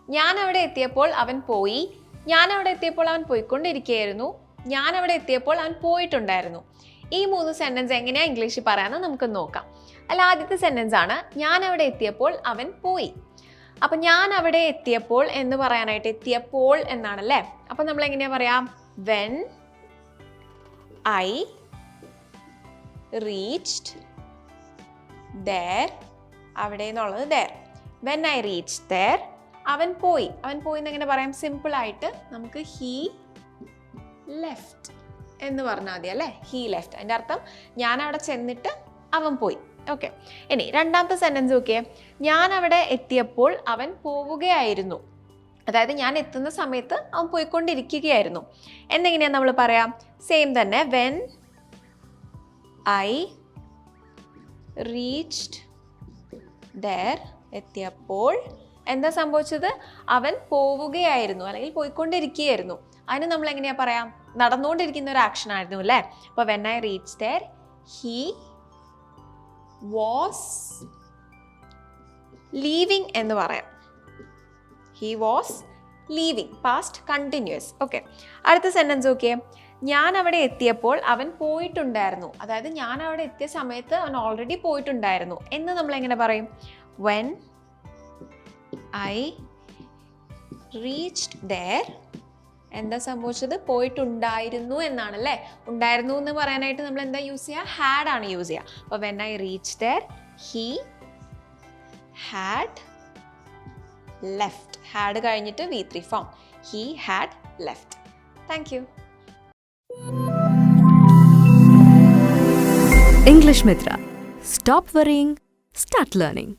ഞാൻ അവിടെ എത്തിയപ്പോൾ അവൻ പോയി. ഞാൻ അവിടെ എത്തിയപ്പോൾ അവൻ പോയിക്കൊണ്ടിരിക്കുകയായിരുന്നു. ഞാൻ അവിടെ എത്തിയപ്പോൾ അവൻ പോയിട്ടുണ്ടായിരുന്നു. ഈ 3 സെന്റൻസ് എങ്ങനെയാണ് ഇംഗ്ലീഷിൽ പറയാമെന്ന് നമുക്ക് നോക്കാം. അല്ല, ആദ്യത്തെ സെന്റൻസ് ആണ് ഞാൻ അവിടെ എത്തിയപ്പോൾ അവൻ പോയി. അപ്പം ഞാൻ അവിടെ എത്തിയപ്പോൾ എന്ന് പറയാനായിട്ട് എത്തിയപ്പോൾ എന്നാണല്ലേ. അപ്പം നമ്മൾ എങ്ങനെയാ പറയാം? വെൻ ഐ റീച്ച്ഡ് there, അവിടെ എന്നുള്ളത് there. When I reach there, അവൻ പോയി. അവൻ പോയി എന്നെങ്ങനെ പറയാം? സിമ്പിളായിട്ട് നമുക്ക് ഹീ ലെഫ്റ്റ് എന്ന് പറഞ്ഞാൽ മതി അല്ലേ. He left. അതിൻ്റെ അർത്ഥം ഞാൻ അവിടെ ചെന്നിട്ട് അവൻ പോയി. ഓക്കെ. ഇനി രണ്ടാമത്തെ സെൻറ്റൻസ് നോക്കിയേ. ഞാൻ അവിടെ എത്തിയപ്പോൾ അവൻ പോവുകയായിരുന്നു. അതായത് ഞാൻ എത്തുന്ന സമയത്ത് അവൻ പോയിക്കൊണ്ടിരിക്കുകയായിരുന്നു. എന്നെങ്ങനെയാണ് നമ്മൾ പറയാം? സെയിം തന്നെ. വെൻ ഐ റീച്ച്ഡ് there, എത്തിയപ്പോൾ എന്താ സംഭവിച്ചത്? അവൻ പോവുകയായിരുന്നു അല്ലെങ്കിൽ പോയിക്കൊണ്ടിരിക്കുകയായിരുന്നു. അതിന് നമ്മൾ എങ്ങനെയാ പറയാം? നടന്നുകൊണ്ടിരിക്കുന്ന ഒരു ആക്ഷൻ ആയിരുന്നു അല്ലേ. അപ്പോൾ when I reach there, he was leaving എന്ന് പറയാം. he was leaving, past continuous. Okay. അടുത്ത സെന്റൻസ് നോക്കിയേ. ഞാൻ അവിടെ എത്തിയപ്പോൾ അവൻ പോയിട്ടുണ്ടായിരുന്നു. അതായത് ഞാൻ അവിടെ എത്തിയ സമയത്ത് അവൻ ഓൾറെഡി പോയിട്ടുണ്ടായിരുന്നു എന്ന് നമ്മൾ എങ്ങനെ പറയും? വെൻ ഐ റീച്ച്ഡ് there, എന്താ സംഭവിച്ചത്? പോയിട്ടുണ്ടായിരുന്നു എന്നാണല്ലേ. ഉണ്ടായിരുന്നു എന്ന് പറയാനായിട്ട് നമ്മൾ എന്താ യൂസ് ചെയ്യുക? ഹാഡ് ആണ് യൂസ് ചെയ്യുക. അപ്പോൾ when I reach there, he had left. Had കഴിഞ്ഞിട്ട് V3 form. he had left. Thank you. English Mithra. Stop worrying, start learning.